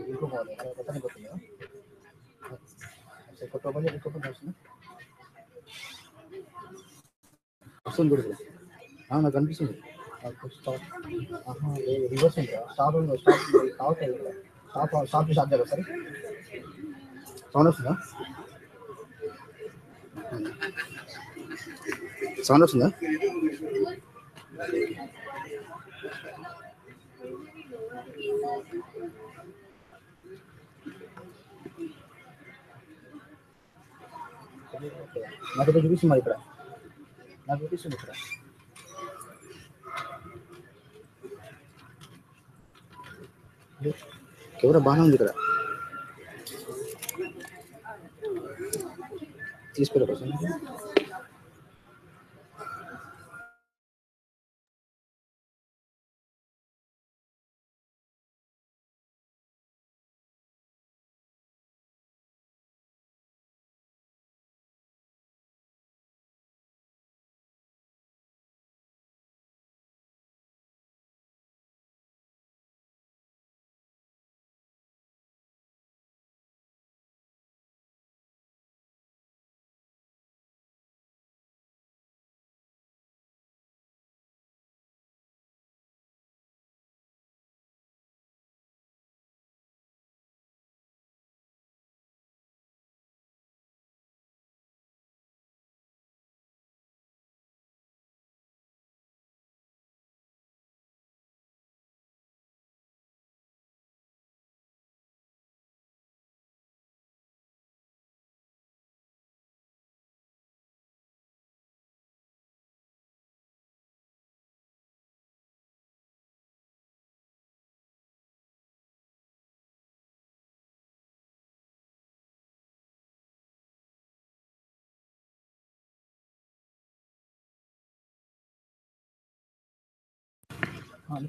이거 뭐야? 내가 못하는 것들이요. 그것도 먼저 이것도 다시나. 무슨 그래? 아, 나 కనిపిస్తుంది. స్టాప్. ఆహా, రివర్స్ ఉందా? స్టాప్ స్టాప్ అయ్యిందా? స్టాప్ చేయాలి సరే. సౌండ్ వస్తుందా? సౌండ్ వస్తుందా? నాకు చూపిస్తుంది మరి ఇక్కడ. నాకు చూపిస్తుంది ఇక్కడ. కెమెరా బాగానే ఉంది ఇక్కడ. తీసుకోలే కోసం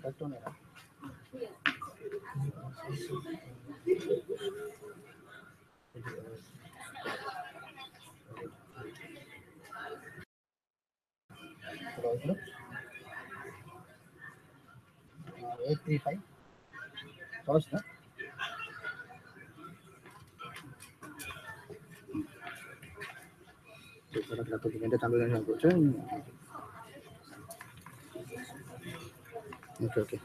కరెక్ట్ ఉన్నారా? ఇప్పుడు 835 వస్తుందా? కొద్దిగంటే తమిళ అనుకోవచ్చు. Okay okay.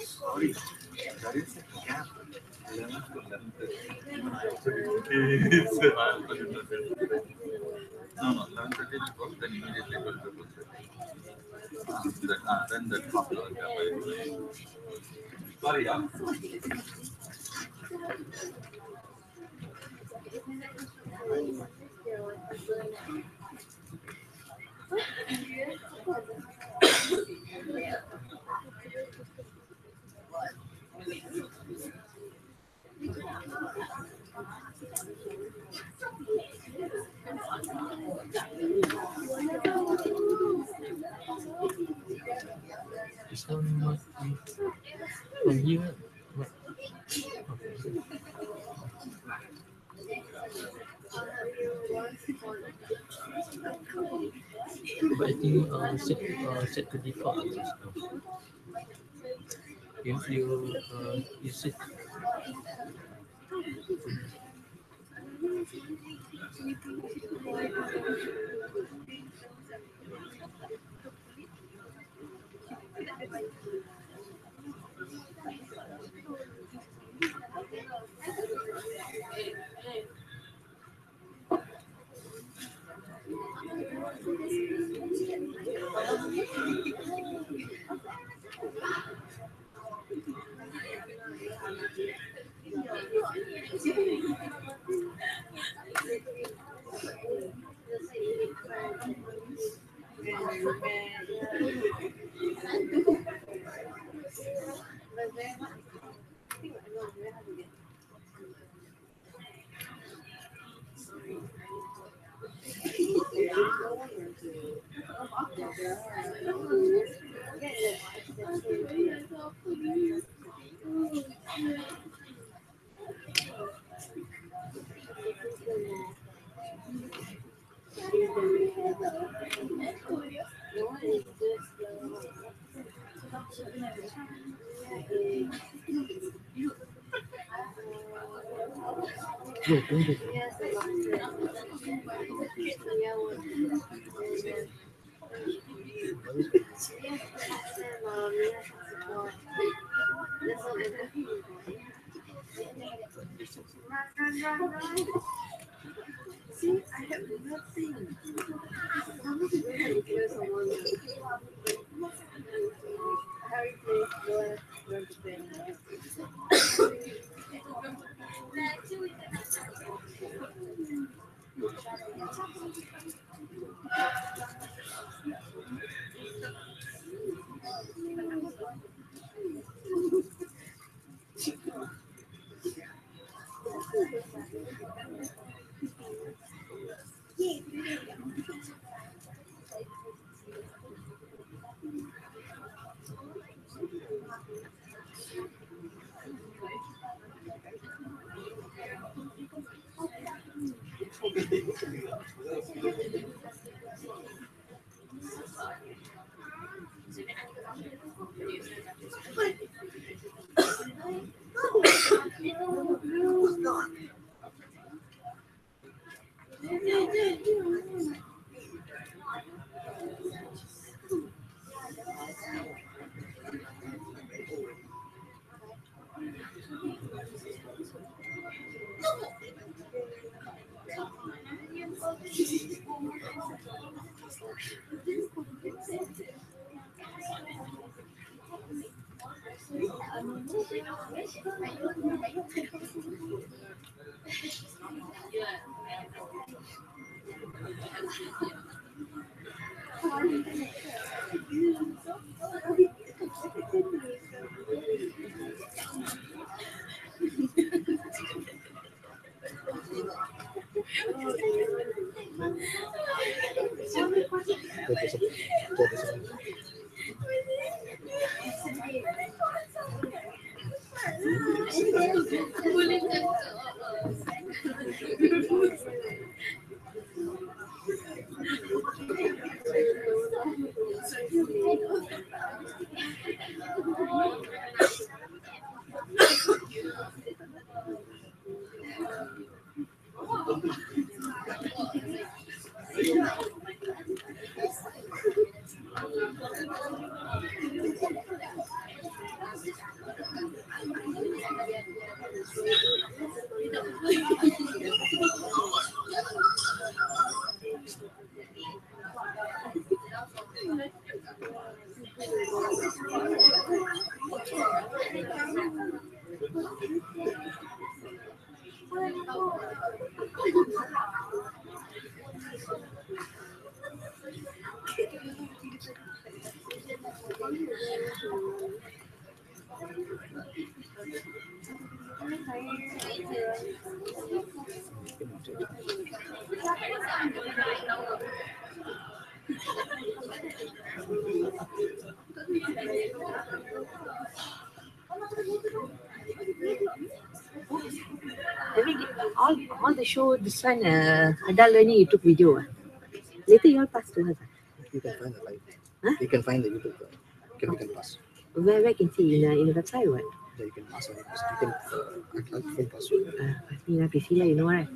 Sorry, there is a gap. 11 to 11:30. No, 11:30 to 12, then immediately 12 to 12:30. Then that half hour gap. Sorry, yeah. It's not from here. What? But I think set to default just now. If you set go, go, go. All the show this one adult learning you took video. Later you all pass to us. You can find the live. Huh? You can find the YouTube. We can pass. Where can see in the website or what? Yeah, you can pass. You can pass. I think I can see you know right?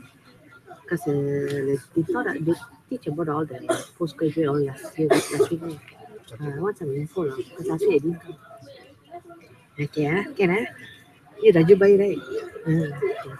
Because they thought that they teach about all the postgraduate all last week. I want some info because last week I didn't come. Okay, can I? You Raju Bhai, right? Okay.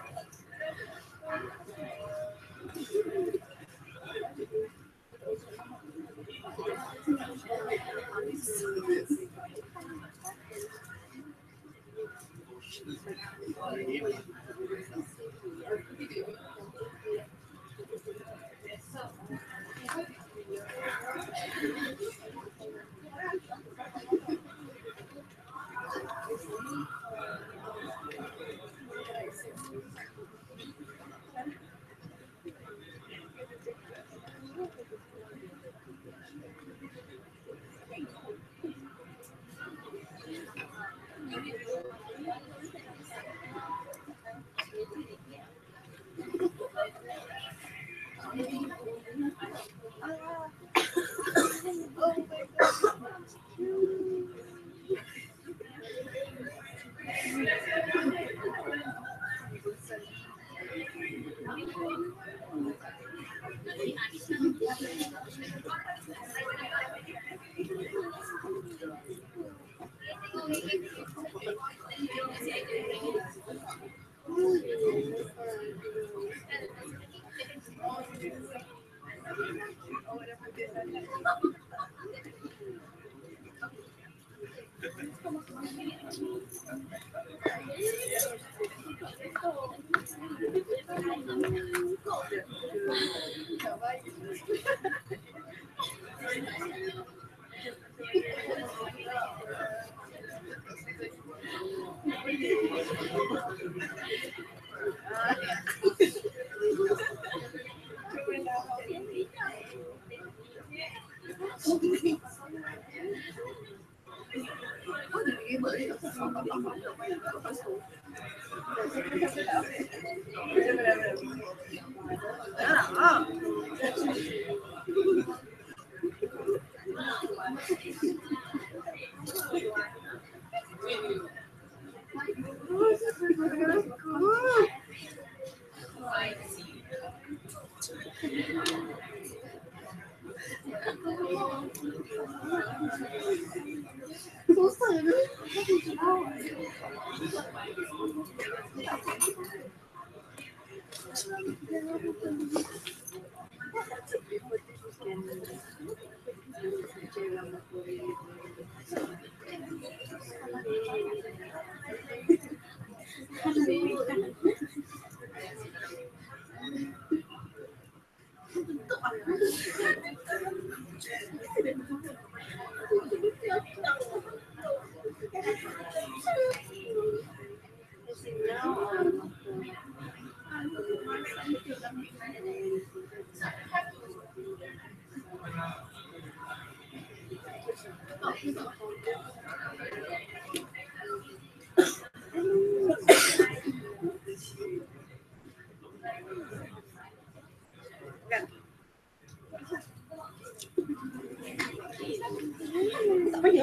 The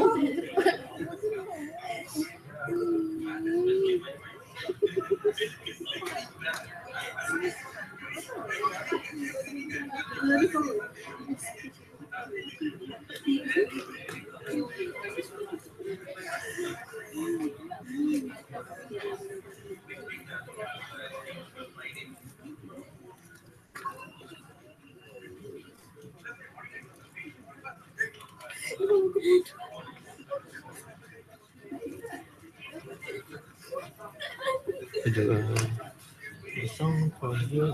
song from here.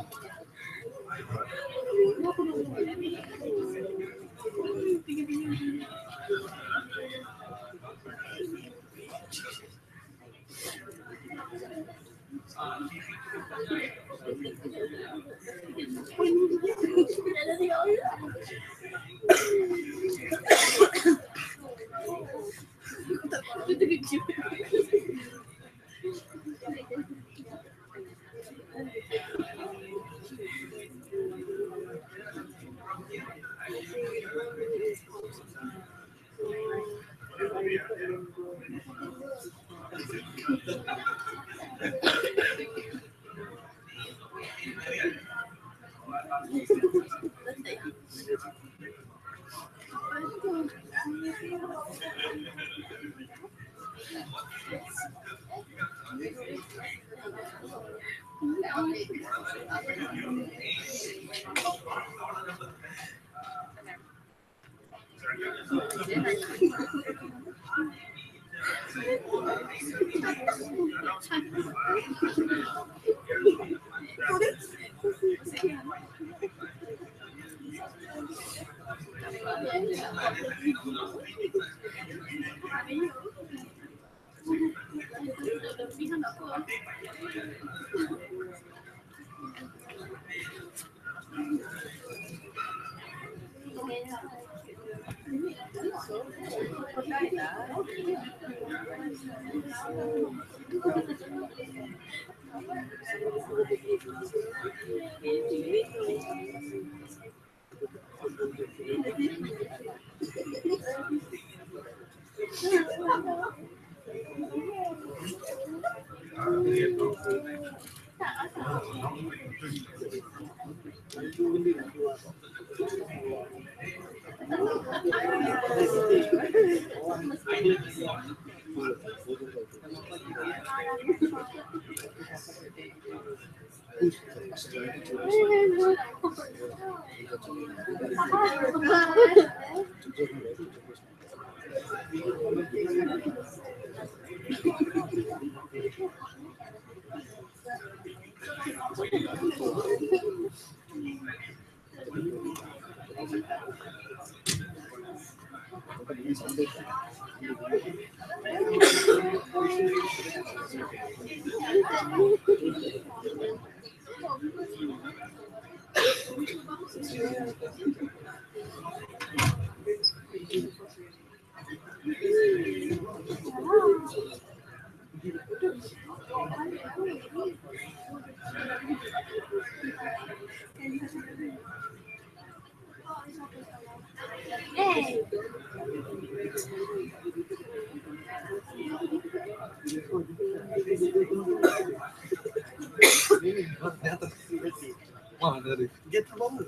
Dia terbawa.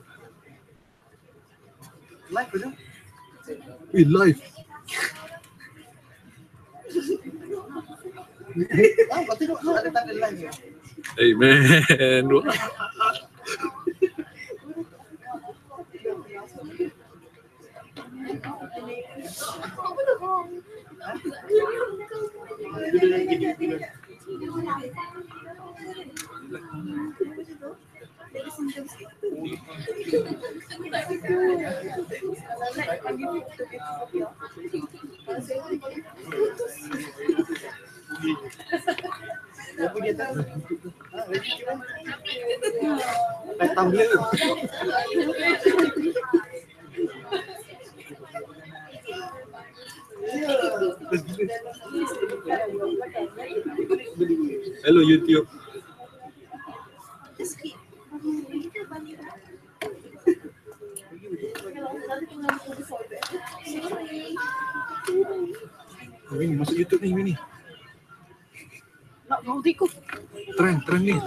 Live ke? Live. Kau tengok ada tanda live. Hey man. Tumbler. Hello YouTube. Ini masuk YouTube ni. Nak mau ikut. Trend ni.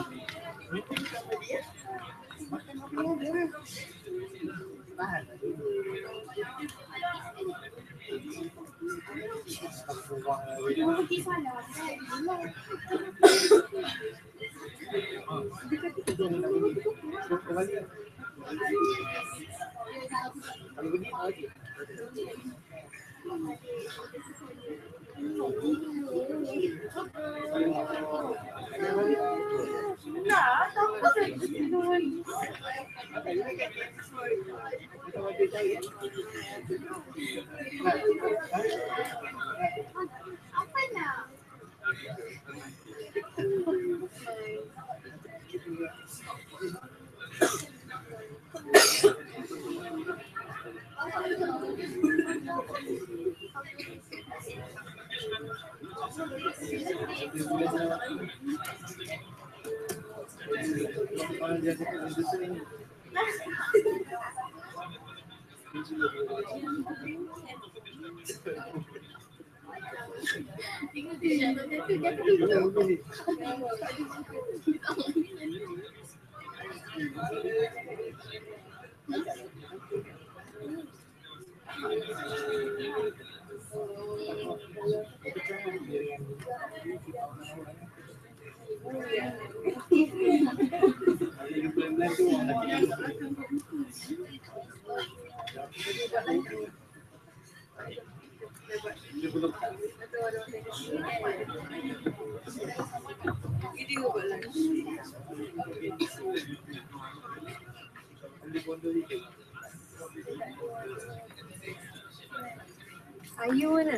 Ayu mana?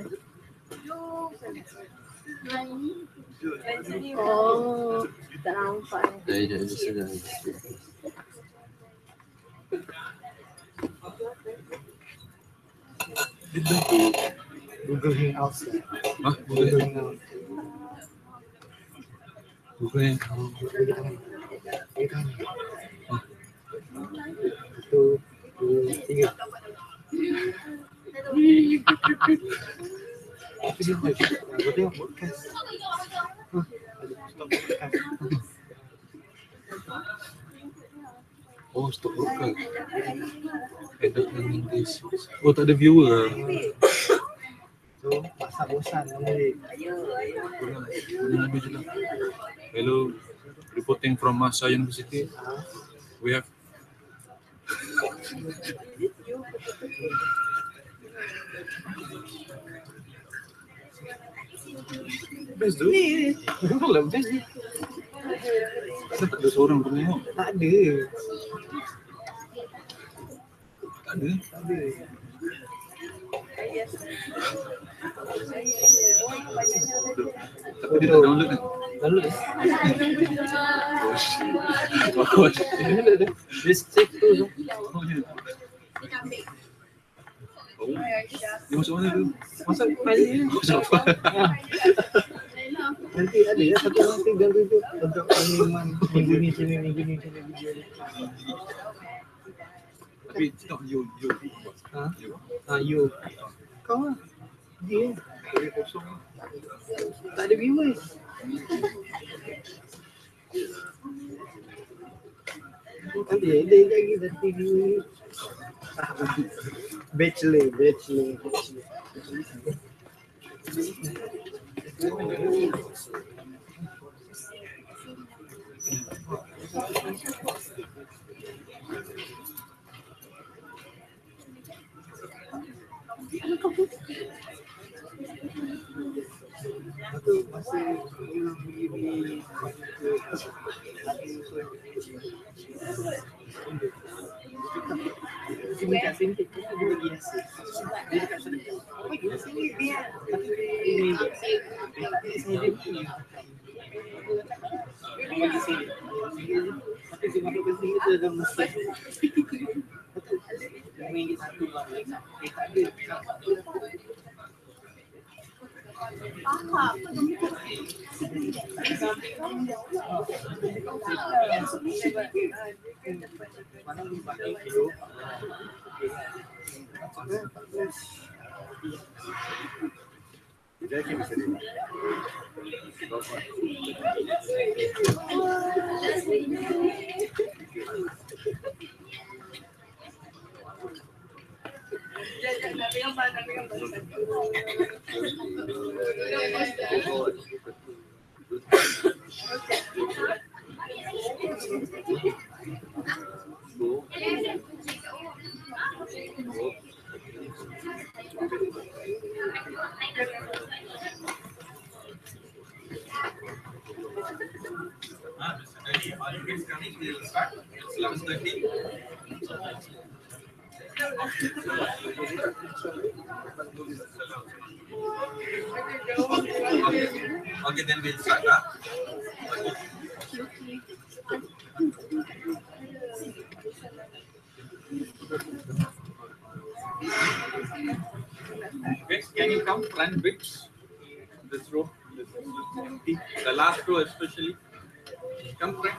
Oh, tak nampak. Dah sedang. Google Hangouts. Hah? Google Hangouts. Bukan yang Satu, dua, tiga. Itu dia lagi. Kau tengok podcast. Ada stop podcast. Oh, stop broadcast. Edit learning this. Oh, tak ada viewer lah. So, pasal bosan ambil. Ambil je lah. Hello, reporting from Masa University. We have best tu. Kalau best ni. Kenapa tak ada seorang pun tengok? Tak ada. Tak ada. Tak ada. Tapi dia tak download kan? Download eh? Oh shit. Oh shit. Download eh? Dia save tu. Oh ya. Oh. Dia masuk mana tu? Masuk file ni. Masuk apa? Nanti ada ya satu orang tinggal tu untuk pengumuman minggu ni sini video ni. Tapi tak you. Ha? You. Kau lah. Dia. Dia kosong. Tak ada viewers. Ada lagi nanti viewers. Bachelor. Itu masih ulang begini. Sini kat sini kita dulu biasa. Dia dekat sana. Oh, di sini dia. Ini sini dia. Di sini. Tapi si masuk ke sini tu ada mesti. Ini satu lah. Tak ada. Mana ni pakai video? Mr. Delhi, are you guys coming? We will start. It's 11:30. Okay, then we'll start. Okay. Guys, can you come front bit? This row, this is empty. The last row especially. Come front.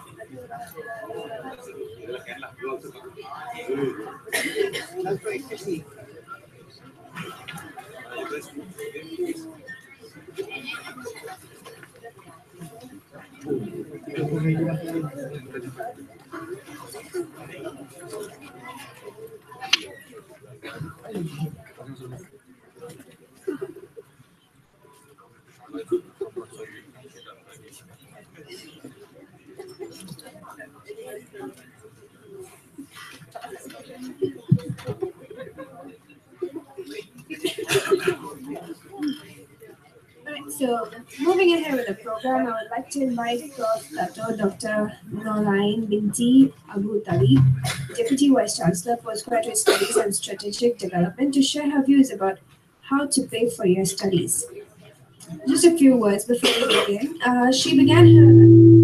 Alright, so moving ahead with the program, I would like to invite Prof. Dr. Norain Binti Abu Tali, Deputy Vice Chancellor, Postgraduate Studies and Strategic Development, to share her views about how to pay for your studies. Just a few words before we begin. She began her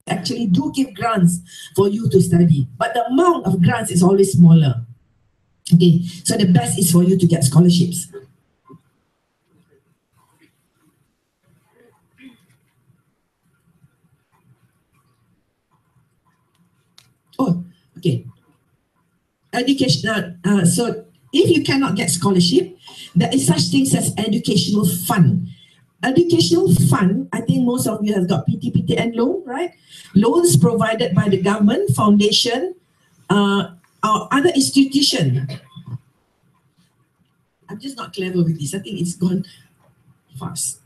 actually do give grants for you to study, but the amount of grants is always smaller. Okay, so the best is for you to get scholarships. Oh, okay. Education. So if you cannot get scholarship, there is such things as educational fund. Educational fund, I think most of you have got PTPTN loan, right? Loans provided by the government, foundation, or other institution. I'm just not clever with this. I think it's gone fast.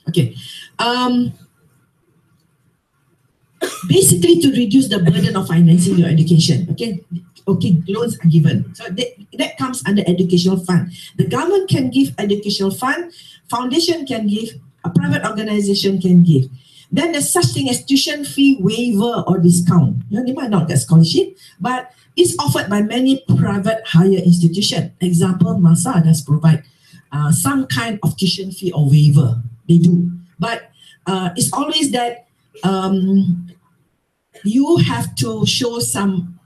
Okay. Basically to reduce the burden of financing your education. Okay, loans are given. So that comes under educational fund. The government can give educational fund, foundation can give, a private organization can give. Then there's such thing as tuition fee waiver or discount. You know, they might not get scholarship, but it's offered by many private higher institutions. Example, MASA does provide some kind of tuition fee or waiver. They do. But it's always that you have to show some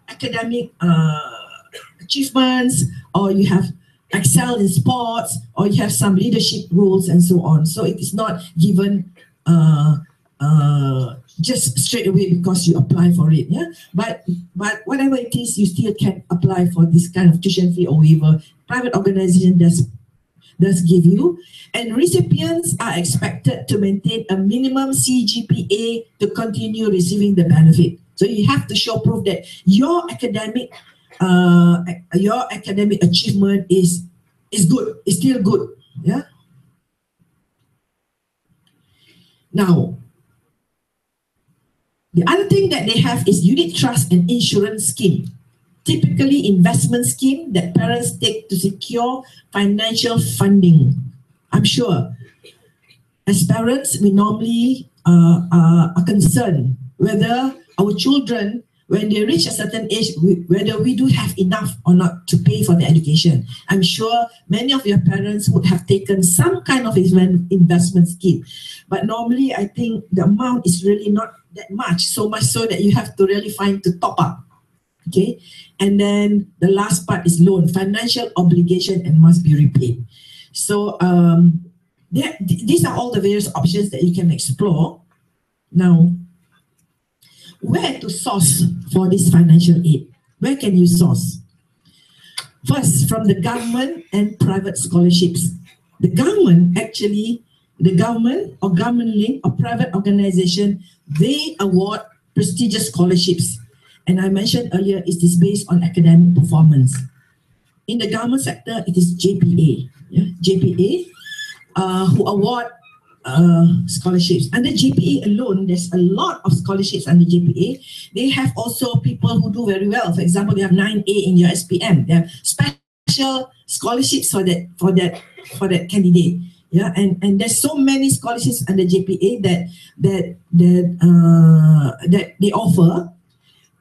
academic achievements, or you have excelled in sports, or you have some leadership roles and so on. So it is not given just straight away because you apply for it. Yeah, but whatever it is, you still can apply for this kind of tuition fee or waiver. Private organization does give you, and recipients are expected to maintain a minimum CGPA to continue receiving the benefit. So you have to show proof that your academic achievement is good, is still good. Yeah. Now, the other thing that they have is unit trust and insurance scheme. Typically investment scheme that parents take to secure financial funding. I'm sure as parents, we normally are concerned whether our children, when they reach a certain age, whether we do have enough or not to pay for their education. I'm sure many of your parents would have taken some kind of investment scheme. But normally, I think the amount is really not that much, so much so that you have to really find to top up. Okay, and then the last part is loan, financial obligation and must be repaid. So these are all the various options that you can explore. Now, where to source for this financial aid? Where can you source? First, from the government and private scholarships. The government or government link or private organization, they award prestigious scholarships. And I mentioned earlier, it is based on academic performance. In the government sector, it is JPA. Yeah? JPA, who award scholarships. Under JPA alone, there's a lot of scholarships under JPA. They have also people who do very well. For example, they have 9A in your SPM. They have special scholarships for that candidate. Yeah, and there's so many scholarships under JPA that they offer.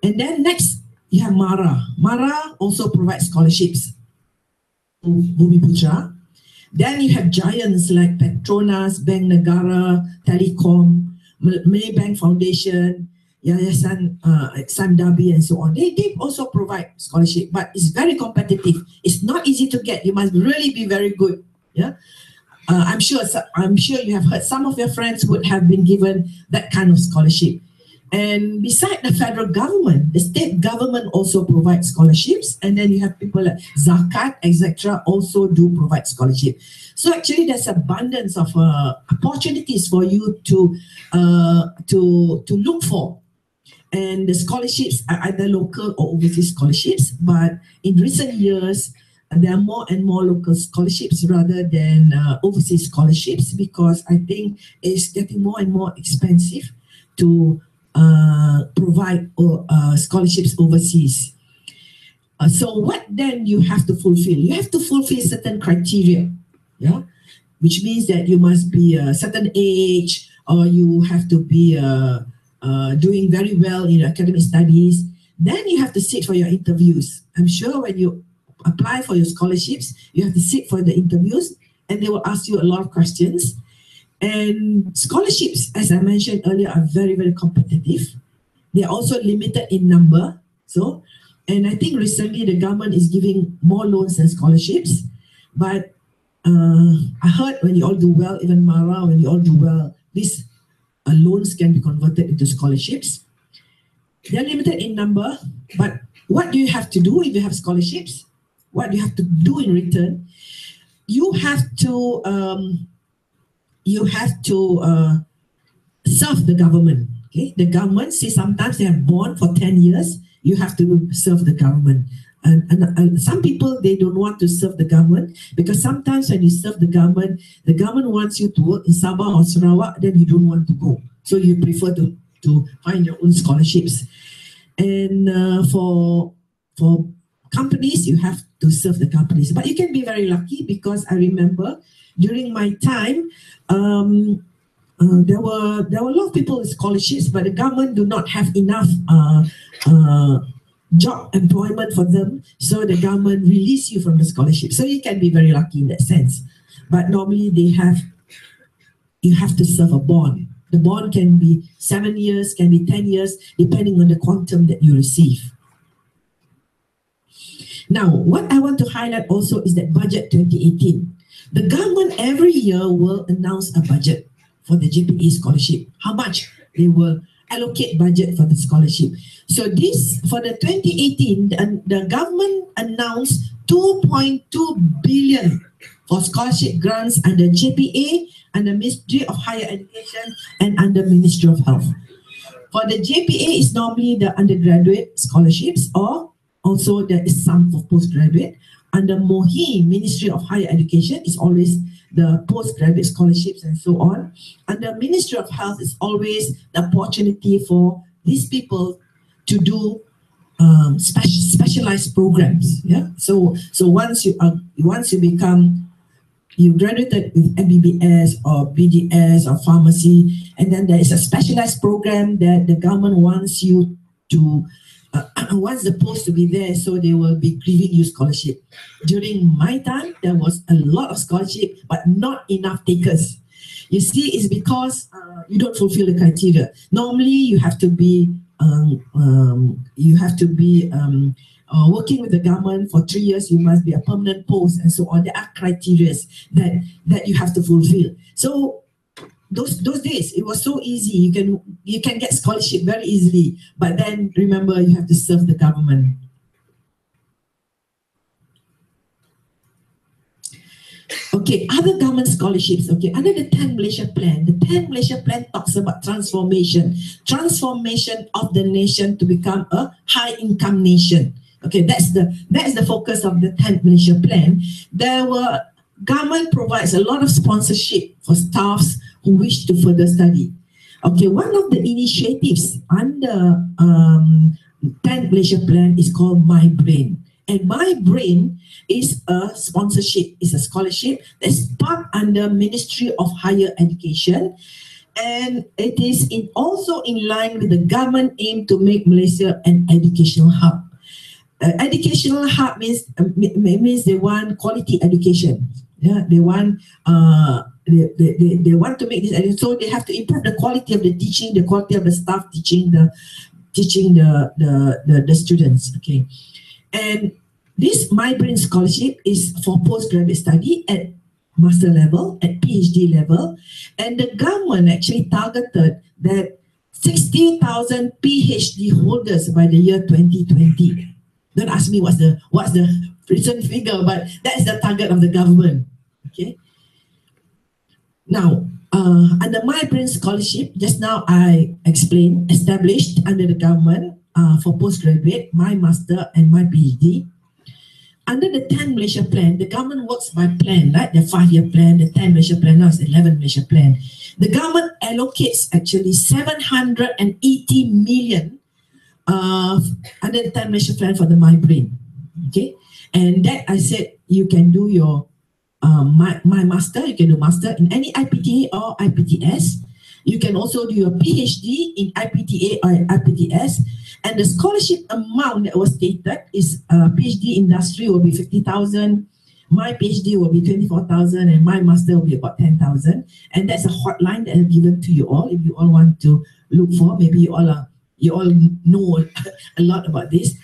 And then next, you have MARA. MARA also provides scholarships to Bumi Putra. Then you have giants like Petronas, Bank Negara, Telecom, Malay Bank Foundation, Yayasan Sandabi, and so on. They also provide scholarship, but it's very competitive. It's not easy to get. You must really be very good. Yeah, I'm sure you have heard some of your friends would have been given that kind of scholarship. And beside the federal government, the state government also provides scholarships. And then you have people like Zakat, etc. also do provide scholarship. So actually there's abundance of opportunities for you to look for. And the scholarships are either local or overseas scholarships. But in recent years, there are more and more local scholarships rather than overseas scholarships, because I think it's getting more and more expensive to provide scholarships overseas. So what then you have to fulfill? You have to fulfill certain criteria, yeah, which means that you must be a certain age, or you have to be doing very well in your academic studies. Then you have to sit for your interviews. I'm sure when you apply for your scholarships, you have to sit for the interviews, and they will ask you a lot of questions. And scholarships, as I mentioned earlier, are very, very competitive. They're also limited in number. So, and I think recently the government is giving more loans than scholarships. But I heard when you all do well, even Mara, when you all do well, these loans can be converted into scholarships. They're limited in number, but what do you have to do if you have scholarships? What do you have to do in return? You have to serve the government. Okay, the government, say sometimes they have bond for 10 years. You have to serve the government. And some people, they don't want to serve the government because sometimes when you serve the government wants you to work in Sabah or Sarawak, then you don't want to go. So you prefer to find your own scholarships. And for companies, you have to serve the companies. But you can be very lucky because I remember during my time, there were a lot of people with scholarships, but the government do not have enough job employment for them, so the government release you from the scholarship. So you can be very lucky in that sense. But normally you have to serve a bond. The bond can be 7 years, can be 10 years, depending on the quantum that you receive. Now, what I want to highlight also is that budget 2018. The government every year will announce a budget for the JPA scholarship, how much they will allocate budget for the scholarship. So this, for the 2018, the government announced 2.2 billion for scholarship grants under JPA, under Ministry of Higher Education, and under Ministry of Health. For the JPA, it's normally the undergraduate scholarships, or also there is some for postgraduate. Under MOHI, Ministry of Higher Education, is always the postgraduate scholarships and so on. Under Ministry of Health, is always the opportunity for these people to do specialized programs. Yeah. So once you graduated with MBBS or BDS or pharmacy, and then there is a specialized program that the government wants you to wants the post to be there, so they will be giving you scholarship. During my time, there was a lot of scholarship, but not enough takers. You see, it's because you don't fulfill the criteria. Normally, you have to be working with the government for 3 years. You must be a permanent post and so on. There are criteria that you have to fulfill. So those days, it was so easy. You can get scholarship very easily. But then remember, you have to serve the government. Okay, other government scholarships. Okay, under the 10 Malaysia Plan, the 10 Malaysia Plan talks about transformation of the nation to become a high-income nation. Okay, that's the focus of the 10 Malaysia Plan. Government provides a lot of sponsorship for staffs who wish to further study. Okay, one of the initiatives under 10 Malaysia Plan is called My Brain. And My Brain is a sponsorship, is a scholarship that's part under Ministry of Higher Education. And it is also in line with the government aim to make Malaysia an educational hub. Educational hub means they want quality education. Yeah, they want they want to make this, so they have to improve the quality of the teaching, the quality of the staff teaching the students. Okay, and this My Brain scholarship is for postgraduate study at master level, at PhD level, and the government actually targeted that 60,000 PhD holders by the year 2020. Don't ask me what's the recent figure, but that is the target of the government. Okay. Now, under My Brain scholarship, just now I explained, established under the government for postgraduate, my master and my PhD. Under the 10 Malaysia Plan, the government works by plan, right? The 5-year plan, the 10 Malaysia Plan, now it's the 11 Malaysia Plan. The government allocates actually 780 million under the 10 Malaysia Plan for the My Brain. Okay, and that I said you can do your my master, you can do master in any IPTA or IPTS. You can also do your PhD in IPTA or IPTS. And the scholarship amount that was stated is PhD industry will be 50,000, my PhD will be 24,000 and my master will be about 10,000. And that's a hotline that I've given to you all. If you all want to look for, maybe you all know a lot about this.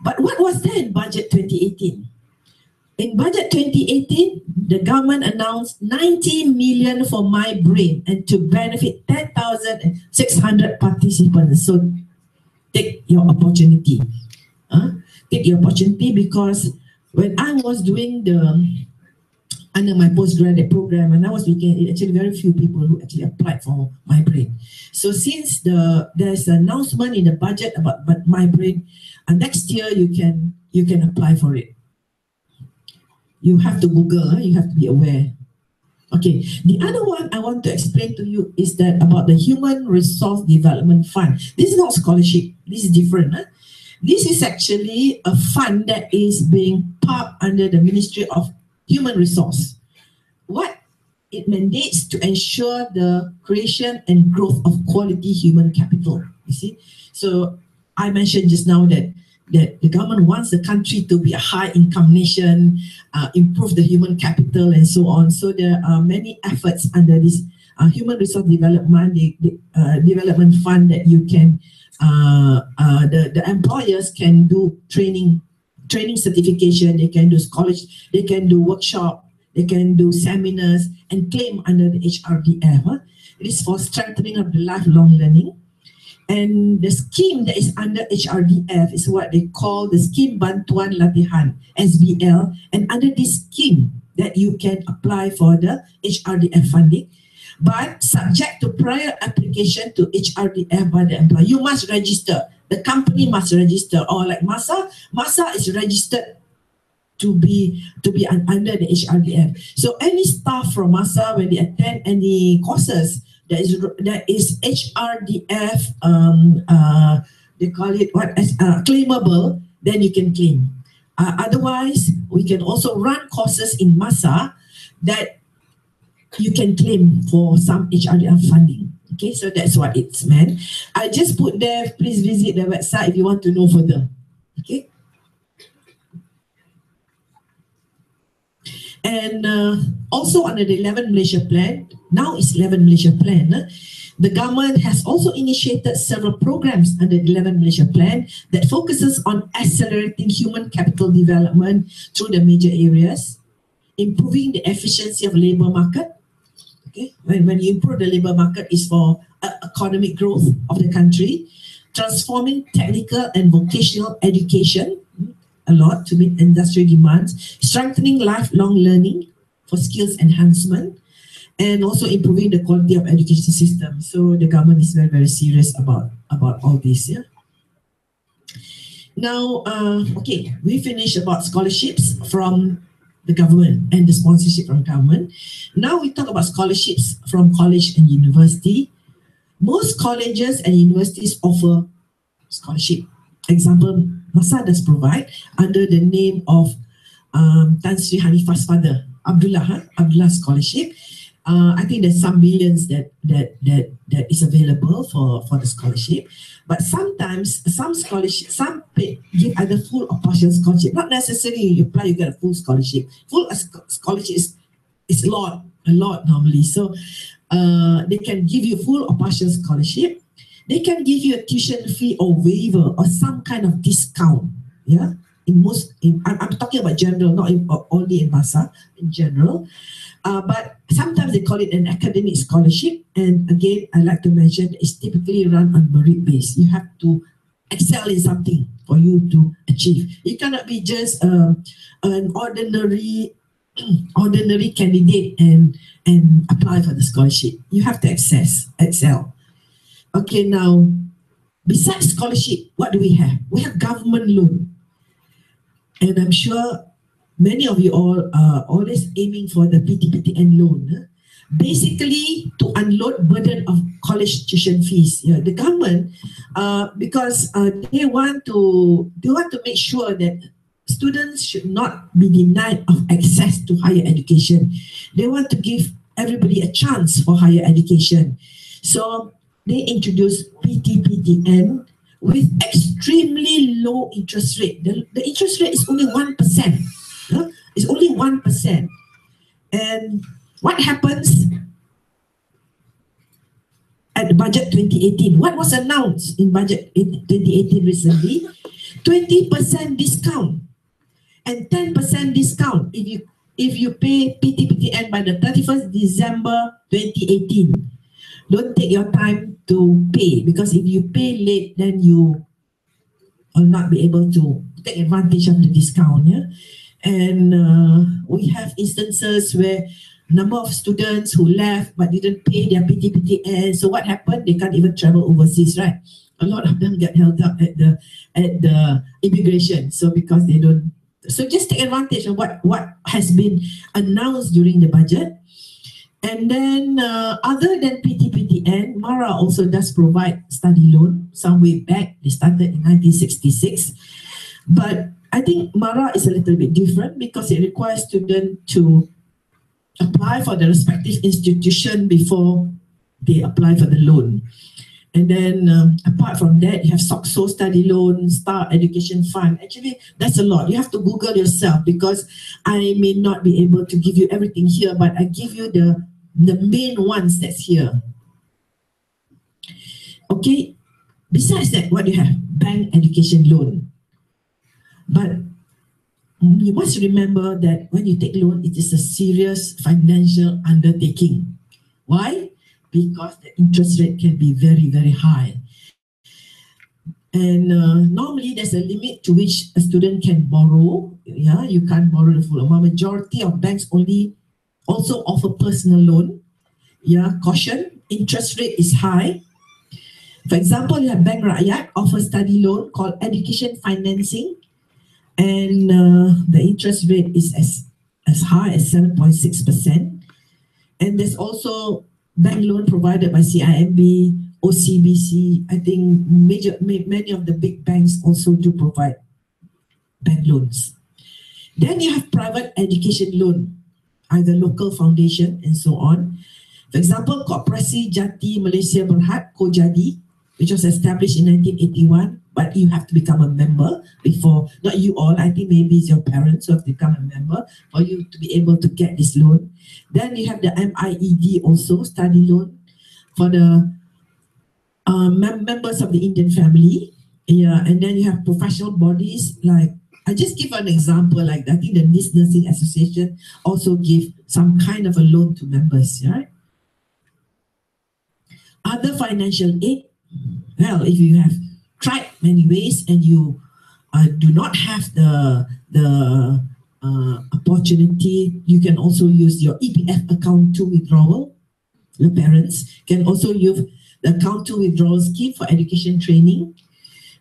But what was there in budget 2018? In budget 2018, the government announced 90 million for My Brain and to benefit 10,600 participants. So take your opportunity. Take your opportunity, because when I was doing under my postgraduate program, and I was looking at actually very few people who actually applied for My Brain. So since there's an announcement in the budget about My Brain, next year you can apply for it. You have to Google, you have to be aware. Okay, the other one I want to explain to you is that about the Human Resource Development Fund. This is not scholarship, this is different. This is actually a fund that is being parked under the Ministry of Human Resource. What it mandates to ensure the creation and growth of quality human capital, you see. So I mentioned just now that the government wants the country to be a high-income nation, improve the human capital and so on. So there are many efforts under this Human Resource Development Development Fund that you can, the employers can do training certification, they can do college, they can do workshop, they can do seminars and claim under the HRDF. It is for strengthening of the lifelong learning. And the scheme that is under HRDF is what they call the Scheme Bantuan Latihan, SBL. And under this scheme that you can apply for the HRDF funding, but subject to prior application to HRDF by the employer. You must register. The company must register. Or like Masa is registered to be under the HRDF. So any staff from Masa, when they attend any courses, that is HRDF, they call it claimable, then you can claim. Otherwise, we can also run courses in Masa that you can claim for some HRDF funding. Okay, so that's what it's meant. I just put there, please visit the website if you want to know further. Okay. And also under the 11 Malaysia Plan, now it's 11 Malaysia Plan, the government has also initiated several programs under the 11 Malaysia Plan that focuses on accelerating human capital development through the major areas, improving the efficiency of labour market. Okay, when you improve the labour market is for economic growth of the country, transforming technical and vocational education a lot to meet industry demands, strengthening lifelong learning for skills enhancement, and also improving the quality of education system. So the government is very, very serious about all this. Yeah. Now, okay, we finished about scholarships from the government and the sponsorship from government. Now we talk about scholarships from college and university. Most colleges and universities offer scholarship. Example, Masa does provide under the name of Tan Sri Hanifa's father, Abdullah Scholarship. I think there's some millions that is available for the scholarship. But sometimes some give either full or partial scholarship. Not necessarily you apply, you get a full scholarship. Full scholarship is a lot normally. So they can give you full or partial scholarship. They can give you a tuition fee or waiver or some kind of discount. Yeah, I'm talking about general, not only in Masa, in general. But sometimes they call it an academic scholarship. And again, I like to mention it's typically run on merit base. You have to excel in something for you to achieve. You cannot be just an ordinary candidate and apply for the scholarship. You have to excel. Okay, now, besides scholarship, what do we have? We have government loan. And I'm sure many of you all are always aiming for the PTPTN loan. Basically, to unload burden of college tuition fees. Yeah, the government, because they want to make sure that students should not be denied of access to higher education. They want to give everybody a chance for higher education. So they introduced PTPTN with extremely low interest rate. The interest rate is only 1%. It's only 1%. And what happens at the budget 2018? What was announced in budget 2018 recently? 20% discount and 10% discount if you pay PTPTN by the 31st December 2018. Don't take your time to pay, because if you pay late, then you will not be able to take advantage of the discount. Yeah? And we have instances where number of students who left but didn't pay their PTPTN. So what happened? They can't even travel overseas, right? A lot of them get held up at the immigration. So because they don't, so just take advantage of what has been announced during the budget. And then other than PTPTN, MARA also does provide study loan some way back. They started in 1966. But I think MARA is a little bit different because it requires students to apply for the respective institution before they apply for the loan. And then apart from that, you have SOCSO study loan, Star Education Fund. Actually, that's a lot. You have to Google yourself, because I may not be able to give you everything here, but I give you the main ones that's here. Okay, besides that, what do you have? Bank education loan. But you must remember that when you take loan, it is a serious financial undertaking. Why? Because the interest rate can be very, very high. And normally there's a limit to which a student can borrow. Yeah, you can't borrow the full amount. Majority of banks also offer personal loan. Yeah, caution, interest rate is high. For example, you have Bank Rakyat offers study loan called education financing, and the interest rate is as high as 7.6%. And there's also bank loan provided by CIMB, OCBC. I think many of the big banks also do provide bank loans. Then you have private education loan, either local foundation and so on. For example, Koperasi Jati Malaysia Berhad, Kojadi, which was established in 1981, but you have to become a member before, not you all, I think maybe it's your parents who have to become a member for you to be able to get this loan. Then you have the MIED also, study loan for the members of the Indian family. Yeah, and then you have professional bodies like, I just give an example, like I think the NIS Nursing Association also give some kind of a loan to members, right? Other financial aid, well, if you have tried many ways and you do not have the opportunity, you can also use your EPF account to withdrawal. Your parents can also use the account to withdrawal scheme for education training.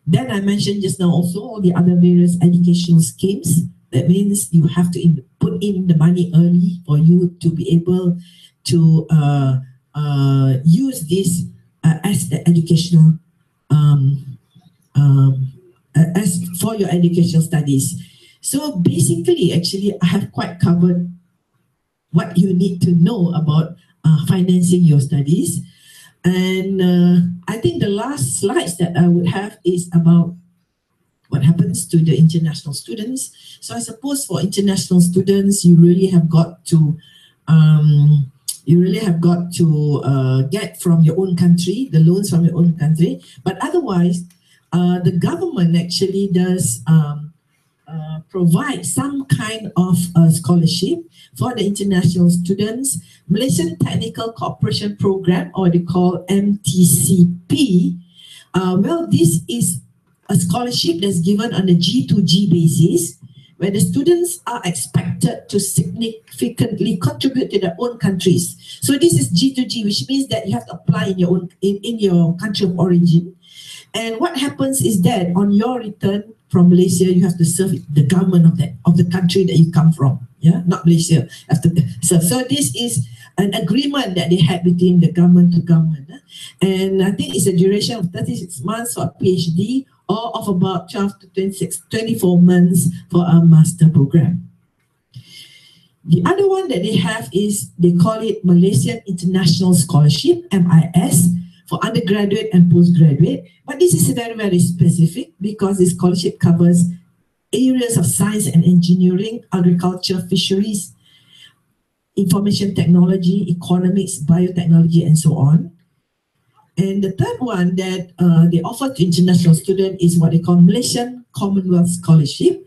Then I mentioned just now also all the other various educational schemes. That means you have to put in the money early for you to be able to use this as the educational as for your educational studies. So basically, actually, I have quite covered what you need to know about financing your studies. And I think the last slides that I would have is about what happens to the international students. So I suppose for international students, you really have got to get from your own country, the loans from your own country. But otherwise, the government actually does provide some kind of scholarship for the international students. Malaysian Technical Cooperation Program, or they call MTCP. Well, this is a scholarship that's given on a G2G basis, where the students are expected to significantly contribute to their own countries. So this is G2G, which means that you have to apply in your own in your country of origin. And what happens is that on your return from Malaysia, you have to serve the government of the country that you come from. Yeah, not Malaysia. Have to serve. So this is an agreement that they had between the government to government. And I think it's a duration of 36 months for a PhD, or of about 12 to 24 months for a master program. The other one that they have is, they call it Malaysian International Scholarship, MIS, for undergraduate and postgraduate. But this is very, very specific, because this scholarship covers areas of science and engineering, agriculture, fisheries, information technology, economics, biotechnology, and so on. And the third one that they offer to international students is what they call Malaysian Commonwealth Scholarship.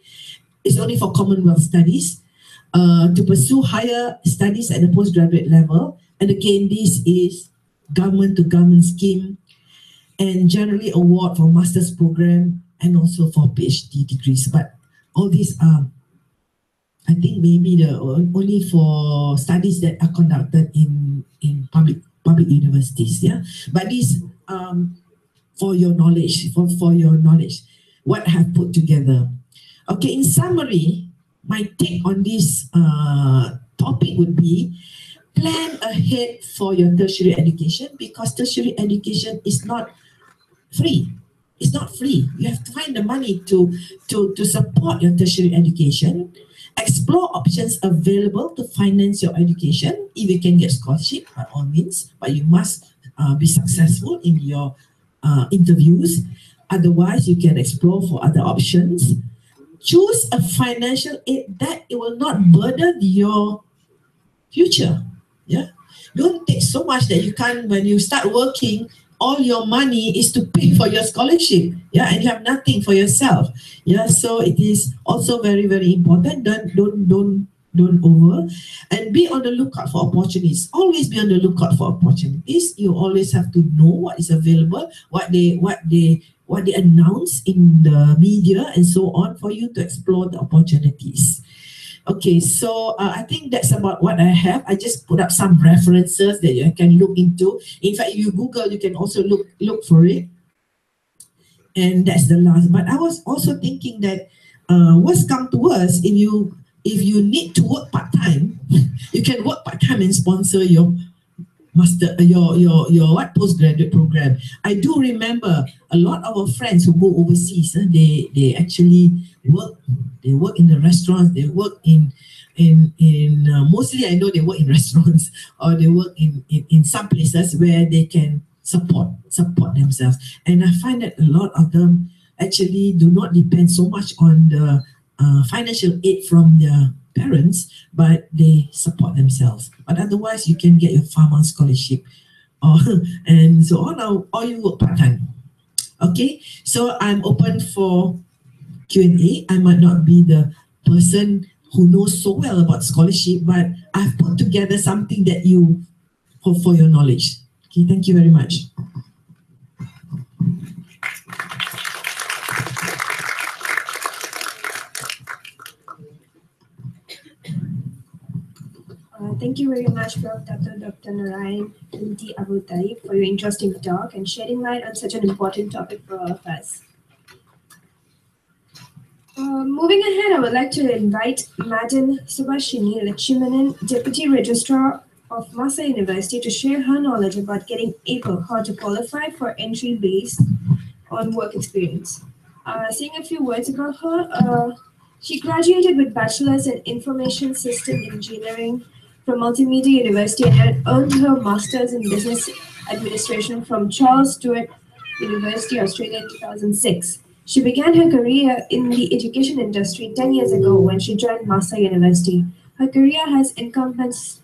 It's only for Commonwealth studies to pursue higher studies at the postgraduate level. And again, this is government-to-government scheme and generally award for master's program and also for PhD degrees. But all these are, I think, maybe the only for studies that are conducted in public universities. Yeah, but this for your knowledge, for your knowledge, what I have put together. Okay, in summary, my take on this topic would be plan ahead for your tertiary education, because tertiary education is not free. It's not free. You have to find the money to support your tertiary education. Explore options available to finance your education. If you can get scholarship, by all means, but you must be successful in your interviews. Otherwise, you can explore for other options. Choose a financial aid that it will not burden your future. Yeah, don't take so much that you can't. When you start working, all your money is to pay for your scholarship. Yeah, and you have nothing for yourself. Yeah, so it is also very, very important. Don't over, and be on the lookout for opportunities. Always be on the lookout for opportunities. You always have to know what is available, what they announce in the media and so on, for you to explore the opportunities. Okay, so I think that's about what I have. I just put up some references that you can look into. In fact, if you Google, you can also look for it. And that's the last. But I was also thinking that worst come to worst, if you need to work part-time, you can work part-time and sponsor your master, your what postgraduate program. I do remember a lot of our friends who go overseas. They actually work. They work in the restaurants. They work in mostly I know they work in restaurants, or they work in some places where they can support themselves. And I find that a lot of them actually do not depend so much on the financial aid from their parents, but they support themselves. But otherwise, you can get your farmer scholarship, and so on, or you work part-time. Okay, so I'm open for Q&A. I might not be the person who knows so well about scholarship, but I've put together something that you, for your knowledge. Okay, thank you very much. Thank you very much, Dr. Narayan Binti Abu Talib, for your interesting talk and shedding light on such an important topic for all of us. Moving ahead, I would like to invite Madam Subhashini Lakshmanan, Deputy Registrar of Massa University, to share her knowledge about getting able how to qualify for entry based on work experience. Saying a few words about her, she graduated with Bachelor's in Information System Engineering from Multimedia University and earned her Master's in Business Administration from Charles Sturt University, Australia in 2006. She began her career in the education industry 10 years ago when she joined Massa University. Her career has encompassed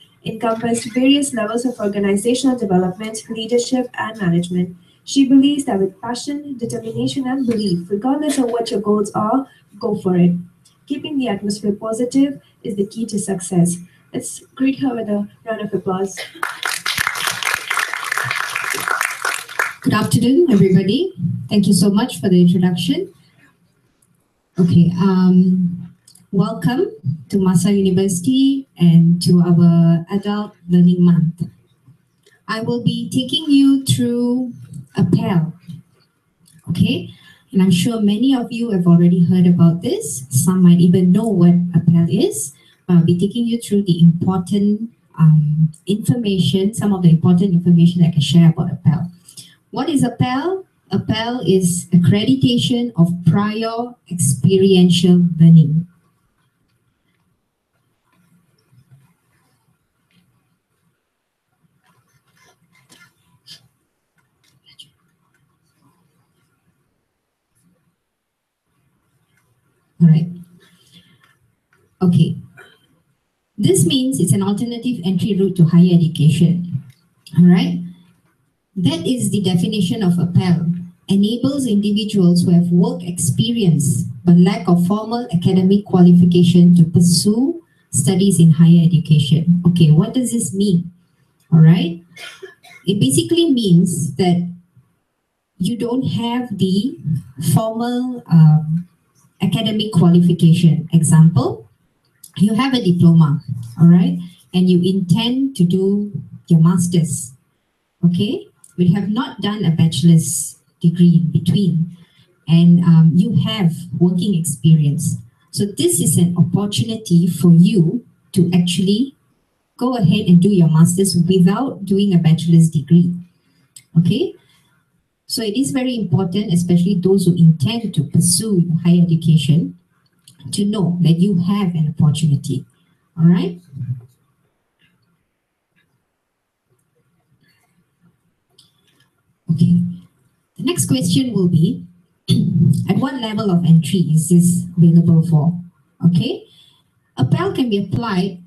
various levels of organizational development, leadership, and management. She believes that with passion, determination, and belief, regardless of what your goals are, go for it. Keeping the atmosphere positive is the key to success. Let's greet her with a round of applause. Good afternoon, everybody. Thank you so much for the introduction. Okay, welcome to Massa University and to our Adult Learning Month. I will be taking you through APEL. Okay, and I'm sure many of you have already heard about this. Some might even know what APEL is. I'll be taking you through the important information, some of the important information I can share about APEL. What is APEL? APEL is accreditation of prior experiential learning. All right. Okay. This means it's an alternative entry route to higher education. All right? That is the definition of APEL. Enables individuals who have work experience but lack of formal academic qualification to pursue studies in higher education. Okay, what does this mean? All right? It basically means that you don't have the formal academic qualification. Example, you have a diploma, all right, and you intend to do your master's, okay? We have not done a bachelor's degree in between, and you have working experience. So this is an opportunity for you to actually go ahead and do your master's without doing a bachelor's degree, okay? So it is very important, especially those who intend to pursue higher education, to know that you have an opportunity, all right? Okay, the next question will be, at what level of entry is this available for? Okay, a Pell can be applied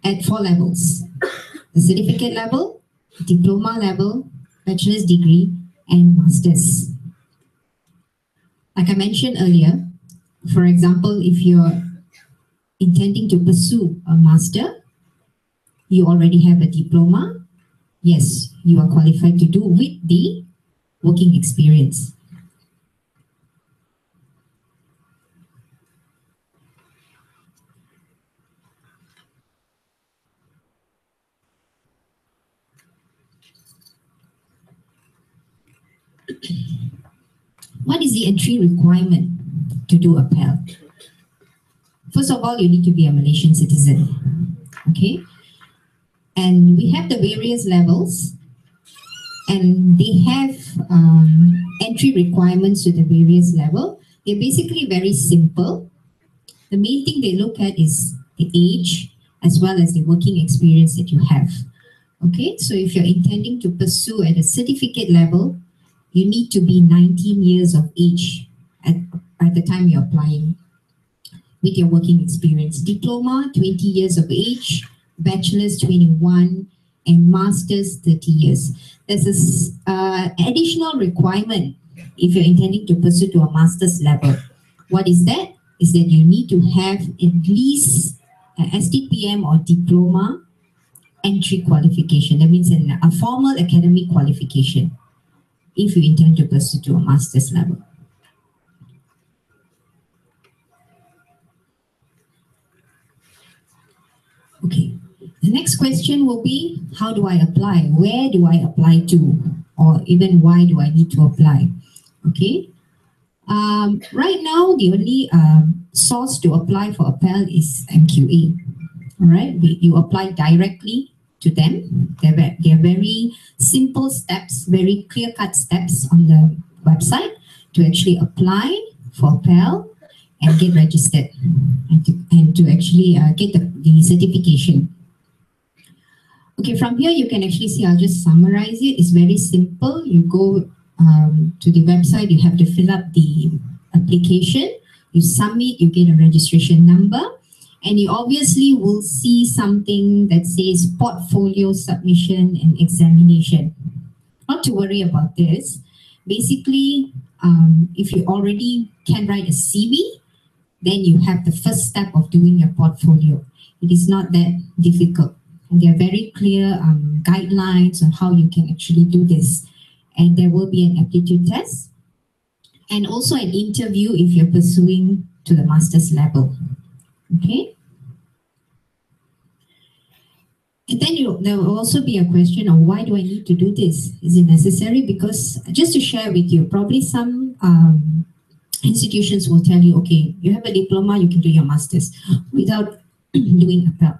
at 4 levels: the certificate level, diploma level, bachelor's degree, and master's. Like I mentioned earlier, for example, if you're intending to pursue a master, you already have a diploma, yes, you are qualified to do with the working experience. What is the entry requirement to do a Pell? First of all, you need to be a Malaysian citizen, okay? And we have the various levels, and they have entry requirements to the various level. They're basically very simple. The main thing they look at is the age as well as the working experience that you have. Okay, so if you're intending to pursue at a certificate level, you need to be 19 years of age at the time you're applying with your working experience. Diploma, 20 years of age, bachelor's, 21, and master's, 30 years. There's an additional requirement if you're intending to pursue to a master's level. What is that? Is that you need to have at least an STPM or diploma entry qualification. That means a formal academic qualification if you intend to pursue to a master's level. Okay, the next question will be, how do I apply? Where do I apply to? Or even why do I need to apply? Okay, right now the only source to apply for a Pell is MQA. All right, you apply directly to them. They're very simple steps, very clear-cut steps on the website to actually apply for a Pell and get registered and to actually get the certification. Okay, from here you can actually see, I'll just summarize it. It's very simple. You go to the website, you have to fill up the application, you submit, you get a registration number, and you obviously will see something that says portfolio submission and examination. Not to worry about this. Basically, if you already can write a CV, then you have the first step of doing your portfolio. It is not that difficult. And there are very clear guidelines on how you can actually do this. And there will be an aptitude test and also an interview if you're pursuing to the master's level. Okay? And then there will also be a question of why do I need to do this? Is it necessary? Because just to share with you, probably some institutions will tell you, okay, you have a diploma, you can do your master's without doing a Pell.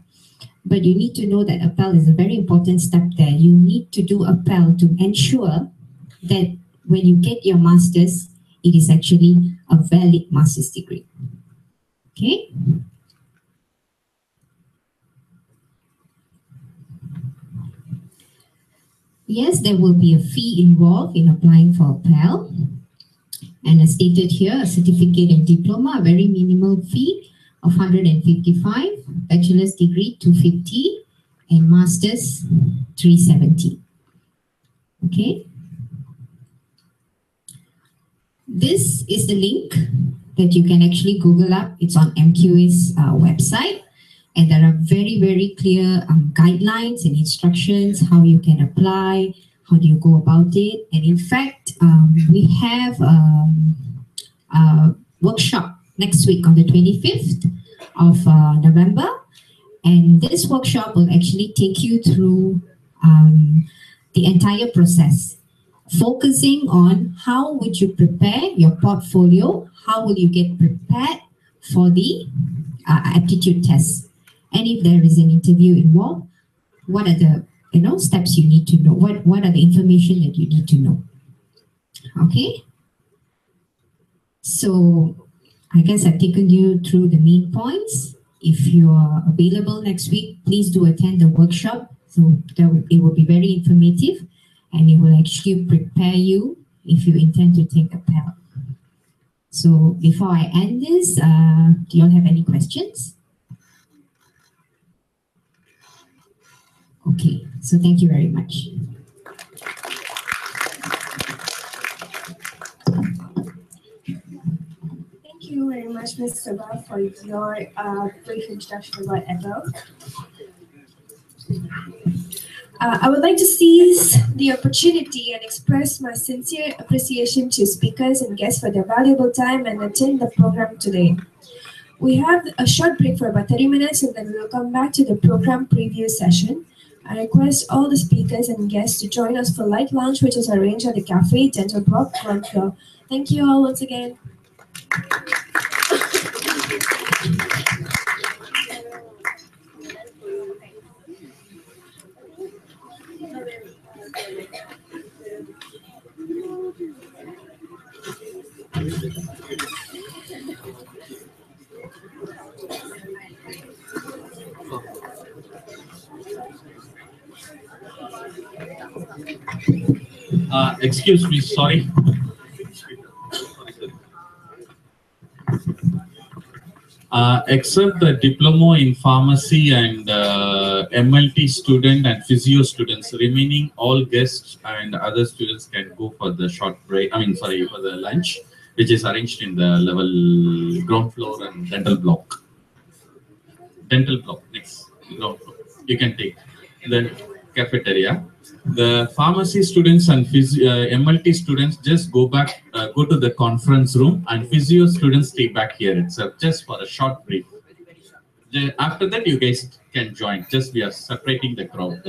But you need to know that a Pell is a very important step there. You need to do a Pell to ensure that when you get your master's, it is actually a valid master's degree. Okay? Yes, there will be a fee involved in applying for a Pell. And as stated here, a certificate and diploma, a very minimal fee. of 155, bachelor's degree 250, and master's 370. Okay. This is the link that you can actually Google up. It's on MQA's website. And there are very, very clear guidelines and instructions, how you can apply, how do you go about it. And in fact, we have a workshop next week on the 25th of November. And this workshop will actually take you through the entire process, focusing on how would you prepare your portfolio, how will you get prepared for the aptitude test. And if there is an interview involved, what are the steps you need to know? What are the information that you need to know? Okay. So I guess I've taken you through the main points. If you are available next week, please do attend the workshop. So it will be very informative, and it will actually prepare you if you intend to take a PEL. So before I end this, do you all have any questions? Okay, so thank you very much. Thank you very much, Ms. Sabah, for your brief introduction about EBO. I would like to seize the opportunity and express my sincere appreciation to speakers and guests for their valuable time and attend the program today. We have a short break for about 30 minutes, and then we will come back to the program preview session. I request all the speakers and guests to join us for light lunch, which is arranged at the Cafe Dental Block ground floor. Thank you all once again. Excuse me, sorry. Except the diploma in pharmacy and MLT student and physio students, remaining all guests and other students can go for the short break. For the lunch, which is arranged in the level ground floor and dental block. Dental block next ground floor. You can take the cafeteria. The pharmacy students and MLT students just go back, go to the conference room, and physio students stay back here itself just for a short brief. After that, you guys can join. Just we are separating the crowd.